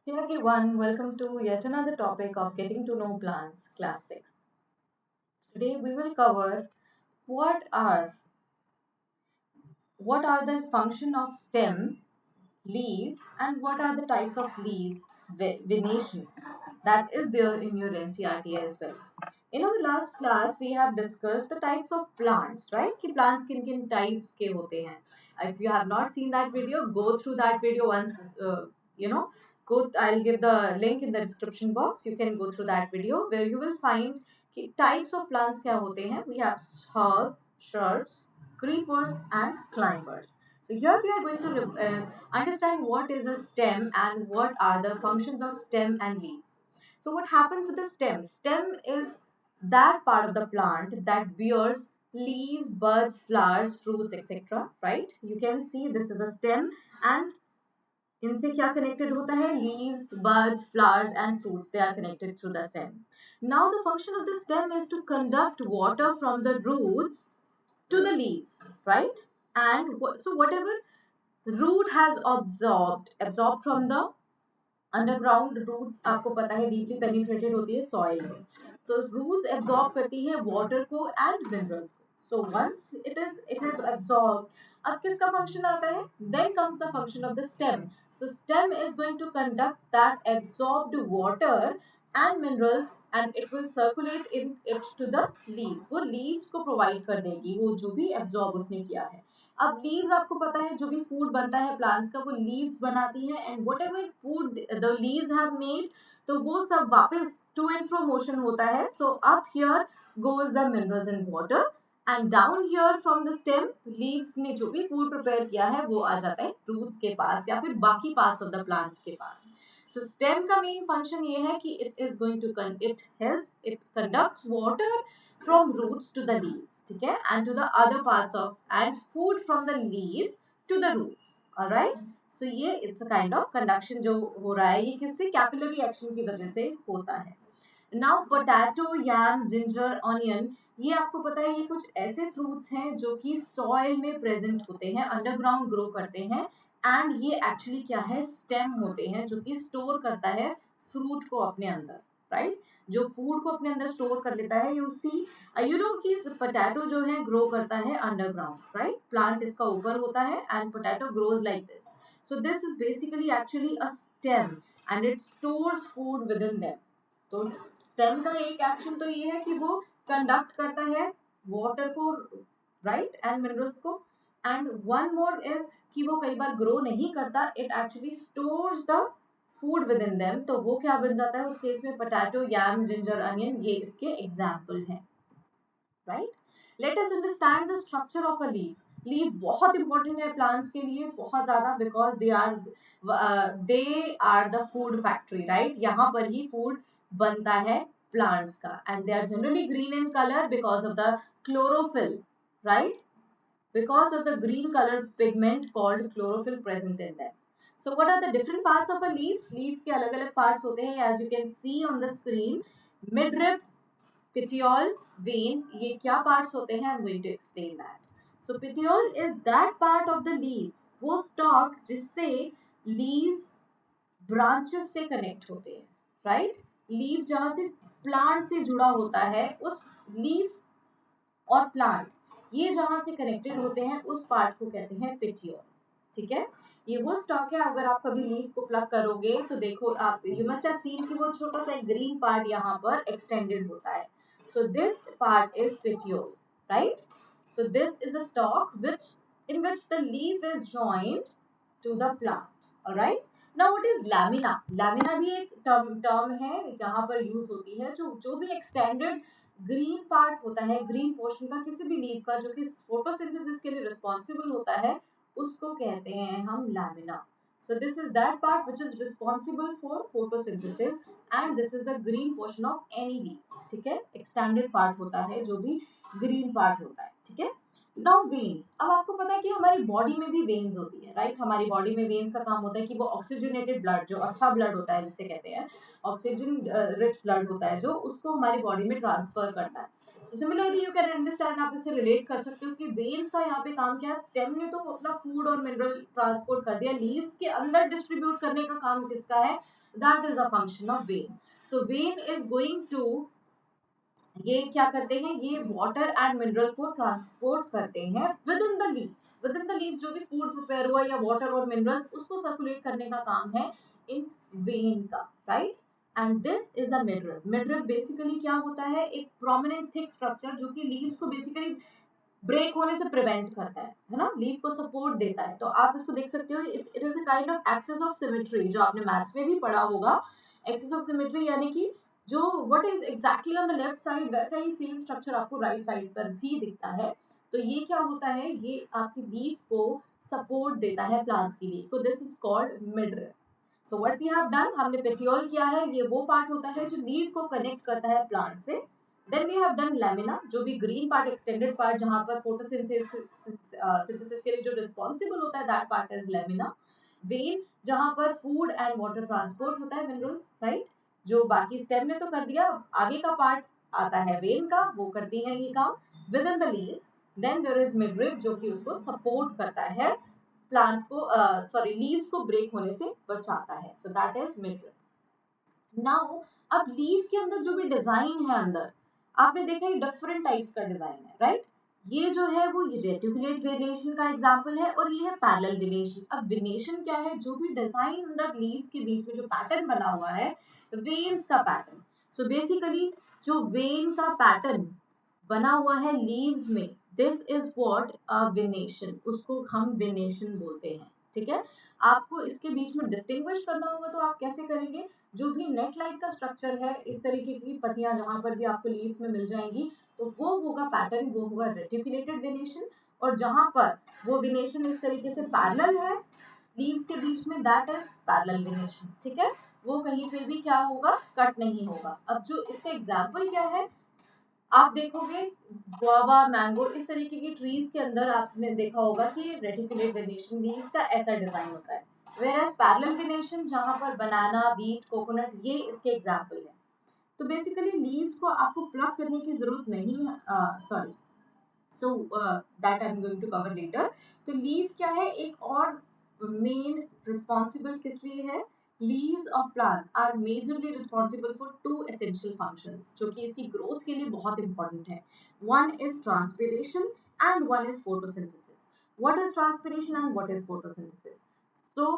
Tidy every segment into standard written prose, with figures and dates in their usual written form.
Hey everyone, welcome to yet another topic of Getting to Know Plants, Class 6. Today we will cover what are what are the function of stem, leaves, and what are the types of leaves venation that is there in your NCERT as well. In our last class we have discussed the types of plants, right? कि plants किन types के होते हैं. If you have not seen that video, go through that video once. You know, I'll give the link in the description box. You can go through that video where you will find कि types of plants क्या होते हैं. We have herbs, shrubs, creepers, and climbers. So here we are going to understand what is a stem and what are the functions of stem and leaves. So what happens with the stem? Stem is that part of the plant that bears leaves, buds, flowers, fruits, etc. Right? You can see this is a stem and इनसे क्या connected होता है? Leaves, buds, flowers and fruits. They are connected through the stem. Now the function of the stem is to conduct water from the roots to the leaves, right? And so whatever root has absorbed from the underground roots, आपको पता है deeply penetrated होती है soil में. So roots absorb करती है water को and minerals को. So once it is absorbed, अब किसका function आता है? Then comes the function of the stem. So stem is going to conduct that absorbed water and minerals and it will circulate in it to the leaves. वो leaves को provide कर देगी वो जो भी absorb उसने किया है. अब लीव्स आपको पता है जो भी फूड बनता है प्लांट्स का वो लीव्स बनाती है and what ever food the leaves have made तो वो सब वापस टू एंड फ्रो मोशन होता है. So up here goes the minerals and water and down here from the stem leaves ने जो भी फूड प्रिपेयर किया है वो आ जाता है रूट्स के पास या फिर बाकी पार्ट्स ऑफ द प्लांट के पास. सो स्टेम का मेन फंक्शन ये है कि it is going to it conducts water from roots to the leaves, ठीक है, and to the other parts of and food from the leaves to the roots. All right. So ये it's a kind of conduction जो हो रहा है ये किससे capillary action की वजह से होता है. Now potato, yam, ginger, onion ये आपको पता है ये कुछ ऐसे fruits हैं जो कि soil में present होते हैं, underground grow करते हैं and ये actually क्या है stem होते हैं जो कि store करता है fruit को अपने अंदर, right? जो फूड को अपने अंदर स्टोर कर लेता है यू सी यू नो कि पोटैटो जो है ग्रो करता है अंडरग्राउंड, राइट? प्लांट इसका ऊपर होता है and potato grows like this. So this is basically actually a stem and it stores food with in them. तो स्टेम का एक एक्शन तो ये है कि वो कंडक्ट करता है वाटर को, राइट, एंड मिनरल्स को. एंड वन मोर इज कि वो कई बार ग्रो नहीं करता, it actually stores the food with in them. तो वो क्या बन जाता है उस केस में? पोटैटो, यम, जिंजर, अनियन ये इसके एग्जाम्पल हैं, right? Let us understand the structure of a leaf. Leaf बहुत इंपॉर्टेंट है प्लांट्स के लिए, बहुत ज्यादा, because they are the food factory, right? यहाँ पर ही फूड बनता है प्लांट्स का and they are generally green in colour because of the chlorophyll, right? because of the green colored pigment called chlorophyll present in them. So what are the different parts of a leaf? Leaf के अलग अलग parts होते हैं as you can see on the screen. Midrib, petiole, vein, ये क्या parts होते हैं? I'm going to explain that. So petiole is that part of the leaf, वो stalk जिससे leaves branches से connect होते हैं, right? Leaf जहाँ से plant से जुड़ा होता है उस leaf और प्लांट ये जहां से कनेक्टेड होते हैं उस पार्ट को कहते हैं पेटियोल, ठीक है? ये वो स्टॉक है. अगर आप कभी लीफ को प्लग करोगे तो देखो आप यू मस्ट हैव सीन कि वो छोटा सा एक ग्रीन पार्ट यहाँ पर एक्सटेंडेड होता है. So this part is petiole, right? So this is a stock which in which the leaf is joined to the plant. Alright? Now what is lamina? Lamina भी एक टर्म है यहाँ पर use होती है जो भी एक्सटेंडेड ग्रीन पार्ट होता है, ग्रीन पोर्शन का किसी भी लीफ का जो कि फोटोसिंथेसिस के लिए रिस्पॉन्सिबल होता है उसको कहते हैं हम lamina. So this is that part which is responsible for photosynthesis and this is the green portion of any leaf, ठीक है? एक्सटेंडेड पार्ट होता है जो भी ग्रीन पार्ट होता है, ठीक है? Now veins. अब आपको पता है कि हमारी बॉडी में भी वेन्स होती है, राइट? हमारी बॉडी में वेन्स का काम होता है कि वो ऑक्सीजनेटेड ब्लड जो अच्छा ब्लड होता है जिसे कहते हैं ऑक्सीजन रिच ब्लड होता है जो उसको हमारी बॉडी में ट्रांसफर करता है. So similarly you can understand, आप इसे रिलेट कर सकते हो कि वेन्स का यहाँ पे काम क्या है? स्टेम ने तो अपना फूड और मिनरल ट्रांसपोर्ट कर दिया, लीव्स के अंदर डिस्ट्रीब्यूट करने का काम किसका है? That is the function of vein. So vein is going to, ये क्या करते हैं, ये वाटर एंड मिनरल को ट्रांसपोर्ट करते हैं within the leaf. Within the leaf जो भी फूड प्रिपेयर हुआ या वाटर और मिनरल्स, उसको सर्कुलेट करने का काम है इन वेन का, right. And this is the midrib. Midrib basically क्या होता है, एक प्रोमिनेंट थिक स्ट्रक्चर जो कि लीव्स को बेसिकली ब्रेक होने से प्रिवेंट करता है ना, लीफ को सपोर्ट देता है. तो आप इसको देख सकते हो, it is a kind of axis of symmetry, जो आपने मैथ्स में भी पढ़ा होगा. एक्सेस ऑफ सिमेट्री यानी कि जो what is exactly on the left side, वैसा ही सेम स्ट्रक्चर आपको राइट साइड पर भी दिखता है. तो ये क्या होता है, ये आपकी लीफ को सपोर्ट देता है, प्लांट्स की लीफ को. This is called midrib. So what we have done, हमने पेटियोल किया है, ये वो पार्ट होता है जो लीफ को कनेक्ट करता है प्लांट से. Then we have done lamina, जो भी green part, extended part, जहाँ पर photosynthesis के लिए जो responsible होता है, that part is lamina. Vein, जहाँ पर food and water transport होता है, minerals, right? जो बाकी stem ने तो कर दिया, आगे का part आता है vein का, वो करती है ये काम within the leaves. Then there is midrib, जो कि उसको support करता है, plant को leaves को break होने से बचाता है. So that is midrib. Now, अब लीफ के अंदर जो भी डिजाइन है, अंदर आपने देखा डिफरेंट टाइप्स का डिजाइन है, राइट. ये जो है वो रेटिकुलेट वेरिएशन का एग्जांपल है, और ये है पैरेलल वेरिएशन. अब वेरिएशन क्या है, जो भी डिजाइन अंदर लीव्स के बीच में जो पैटर्न बना हुआ है, वेन्स का पैटर्न. सो बेसिकली जो वेन का पैटर्न बना हुआ है लीव्स में, this is what a venation, उसको हम वेनेशन बोलते हैं. ठीक है, आपको इसके बीच में डिस्टिंग्विश करना होगा, तो आप कैसे करेंगे, जो भी नेट लाइक का स्ट्रक्चर है, इस तरीके की पत्तियां जहां पर भी आपको लीफ में मिल जाएंगी, तो वो होगा पैटर्न, वो होगा रेटिकुलेटेड वेनेशन. और जहां पर वो वेनेशन इस तरीके से पैरेलल है लीव्स के बीच में, दैट इज पैरेलल वेनेशन. ठीक है, वो कहीं पे भी क्या होगा, कट नहीं होगा. अब जो इसका एग्जाम्पल क्या है, आप देखोगे गुआवा, मैंगो, इस तरीके की ट्रीज के अंदर आपने देखा होगा कि रेटिकुलेट वेनेशन लीव्स का ऐसा डिजाइन होता है. वेयरएज पैरेलल वेनेशन जहां पर बनाना, बीट, कोकोनट, ये इसके एग्जांपल है. तो बेसिकली लीव्स को आपको प्लग करने की जरूरत नहीं है, sorry, so that I am going to cover later. तो लीव क्या है, एक और मेन रिस्पॉन्सिबल किस लिए है, leaves of plants are majorly responsible for two essential functions, जो कि इसकी growth के लिए बहुत important है. One is transpiration and one is photosynthesis. What is transpiration and what is photosynthesis? So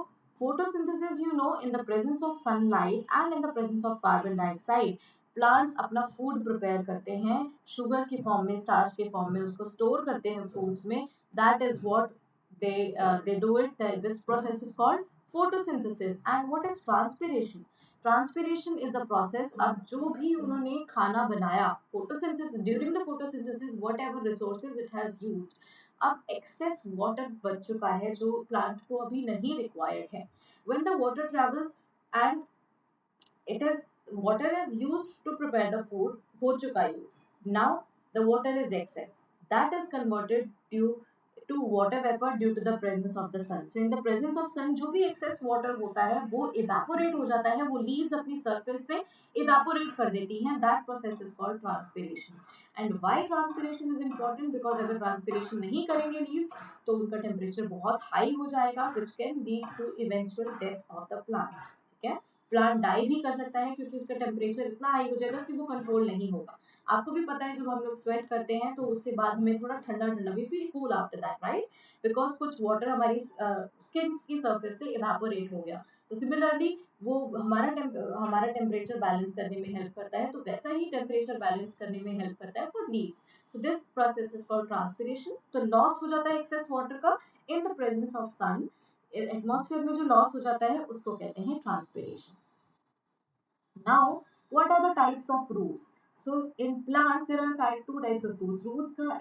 photosynthesis, you know, in the presence of sunlight and in the presence of carbon dioxide, plants अपना food prepare करते हैं, sugar की form में, starch के form में उसको store करते हैं फूड्स में. That is what they do it. This process is called photosynthesis. And what is transpiration? Transpiration is the process, अब जो भी उन्होंने खाना बनाया, photosynthesis, during the photosynthesis whatever resources it has used, अब excess water बच चुका है जो प्लांट को अभी नहीं required है. When the water travels and it is water is used to prepare the food, हो चुका use. Now the water is excess, that is converted to water vapor due to the presence of the sun. So in the presence of sun जो भी excess water होता है वो evaporate हो जाता है, वो leaves अपनी surface से evaporate कर देती हैं. That process is called transpiration. And why transpiration is important? Because अगर transpiration नहीं करेंगे leaves तो उनका temperature बहुत high हो जाएगा, which can lead to eventual death of the plant. ठीक है, प्लांट डाई भी कर सकता है क्योंकि उसका टेम्परेचर इतना हाई हो जाएगा कि वो कंट्रोल नहीं होगा. आपको भी पता है जब हम लोग स्वेट करते हैं तो उसके बाद हमें थोड़ा ठंडा ठंडा, we feel cool after that, right, because कुछ वाटर हमारी स्किन की सरफेस से इवेपोरेट हो गया. तो सिमिलरली वो हमारा टेम्परेचर बैलेंस करने में हेल्प करता है, तो वैसा ही टेम्परेचर बैलेंस करने में हेल्प करता है for leaves. So this process is called transpiration. तो लॉस हो जाता है एक्सेस वाटर का in the presence of sun, atmosphere में जो लॉस हो जाता है उसको कहते हैं transpiration. Now, what are the types of roots? So in plants there are two types of roots. Roots का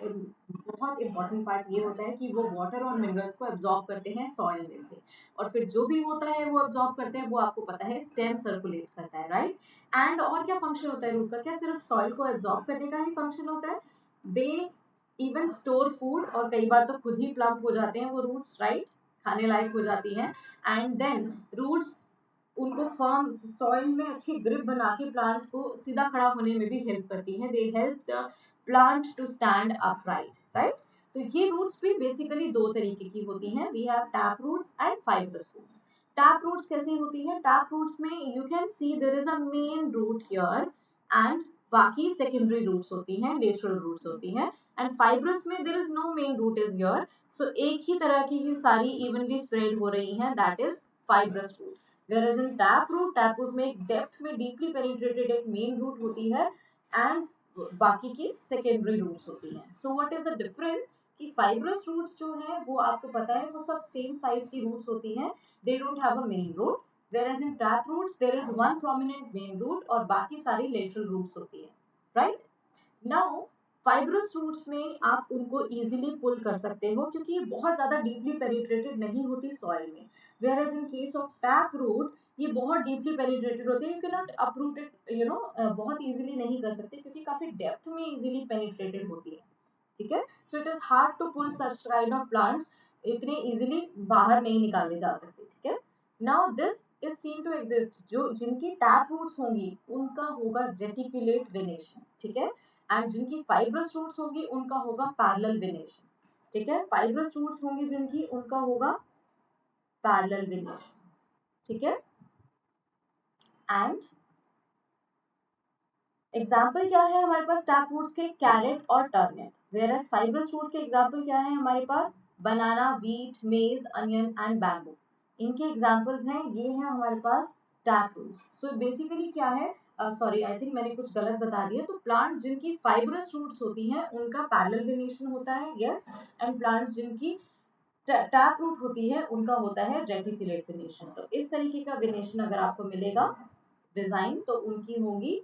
बहुत important part ये होता है कि वो water और minerals को absorb करते हैं soil में से, और फिर जो भी होता है वो absorb करते हैं, वो आपको पता है stem circulate करता है, right? And और क्या function होता है root का? क्या सिर्फ soil को absorb करने का ही function होता है? They even store food, और कई बार तो खुद ही plump हो जाते हैं वो roots, right? खाने लायक हो जाती हैं. And then roots उनको फर्म सॉइल में अच्छी ग्रिप बना के प्लांट को सीधा खड़ा होने में भी हेल्प करती हैं. They help the plant to stand upright, right. तो ये रूट्स भी बेसिकली दो तरीके की होती हैं. We have tap roots and fibrous roots. Tap roots कैसी होती है? टैप रूट्स में you can see there is a main root here and बाकी सेकेंडरी रूट्स होती हैं, लेटरल रूट्स होती हैं, एंड फाइब्रस में there is no main root is here, so एक ही तरह की ही सारी इवनली स्प्रेड हो रही हैं, that is fibrous root. whereas in tap root में एक डेप्थ में डीपली पेनिट्रेटेड एक मेन रूट होती है एंड बाकी की सेकेंडरी रूट्स होती हैं। So what is the difference कि फाइब्रस रूट्स जो है वो आपको पता है वो सब सेम साइज की रूट्स होती हैं, they don't have a main root, whereas in trap roots there is one prominent main root और बाकी सारी lateral roots होती है, right? Now fibrous roots में आप उनको easily pull कर सकते हो क्योंकि ये बहुत ज़्यादा deeply penetrated नहीं होती soil में, whereas in case of tap root ये बहुत deeply penetrated होते हैं, you cannot uproot it, you know, बहुत easily नहीं कर सकते क्योंकि काफी depth में easily penetrated होती है, ठीक है? So it is hard to pull such kind of plants, इतने easily बाहर नहीं निकाले जा सकते, ठीक है? Now this is seen to exist, जो जिनकी टैप रूट्स होंगी उनका होगा रेटिकुलेट वेनेशन, ठीक है? एंड जिनकी फाइब्रस रूट्स होंगी उनका होगा पैरेलल वेनेशन, ठीक है? फाइब्रस रूट्स होंगी जिनकी उनका होगा पैरेलल वेनेशन, ठीक है? एंड एग्जाम्पल क्या है हमारे पास टैप रूट्स के? कैरेट और टर्निप। वेयरएज फाइब्रस रूट के एग्जाम्पल क्या है हमारे पास? बनाना, व्हीट, मेज, अनियन एंड बैम्बू। इनके एग्जाम्पल्स हैं, ये है हमारे पास टैप रूट्स। सो बेसिकली क्या है, सॉरी आई थिंक मैंने कुछ गलत बता दिया, तो प्लांट जिनकी फाइब्रस रूट्स होती हैं उनका पैरेलल वेनेशन होता है, यस, एंड प्लांट्स जिनकी टैप रूट होती है उनका होता है रेटिकुलेट वेनेशन। तो इस तरीके का वेनेशन अगर आपको मिलेगा डिजाइन तो उनकी होगी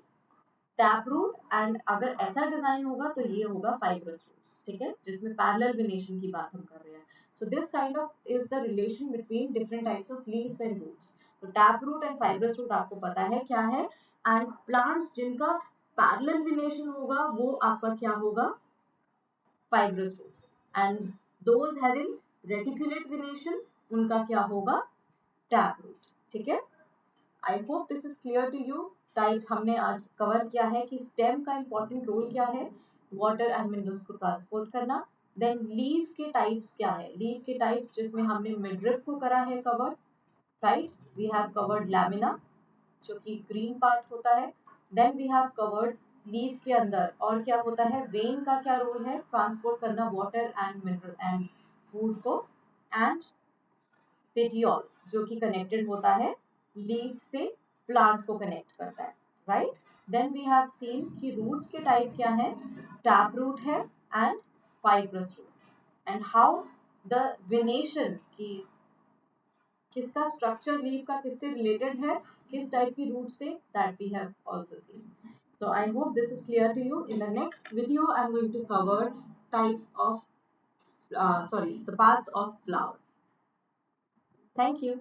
टैप रूट, एंड अगर ऐसा डिजाइन होगा तो ये होगा फाइब्रस रूट्स, ठीक है, जिसमें पैरेलल वेनेशन की बात हम कर रहे हैं। So this kind of is the relation between different types of leaves and roots. तो tap root and fibrous root आपको पता है क्या है, एंड प्लांट्स जिनका पैरेलल वेनेशन होगा वो आपका क्या होगा? Fibrous roots, and those having reticulate venation उनका क्या होगा? टैप रूट, ठीक है? I hope this is clear to you. Types हमने आज कवर किया है कि स्टेम का इंपॉर्टेंट रोल क्या है, वाटर एंड मिनरल्स को ट्रांसपोर्ट करना। देन लीफ के टाइप्स क्या है, लीफ के टाइप्स जिसमें हमने मिडरिप को करा है cover, right? We have covered lamina जो कि ग्रीन पार्ट होता है। Then we have covered leaf के अंदर और क्या होता है, वेन का क्या रोल है, ट्रांसपोर्ट करना water and mineral and food को। एंड पेटियोल जो कि कनेक्टेड होता है लीफ से, प्लांट को कनेक्ट करता है, right? Then we have seen कि रूट्स के टाइप क्या है, टैप रूट है and fibrous root, and how the venation की किसका स्ट्रक्चर लीफ का किससे रिलेटेड है, किस टाइप की रूट से, that we have also seen. So I hope this is clear to you. In the next video, I'm going to cover types of, the parts of flower. Thank you.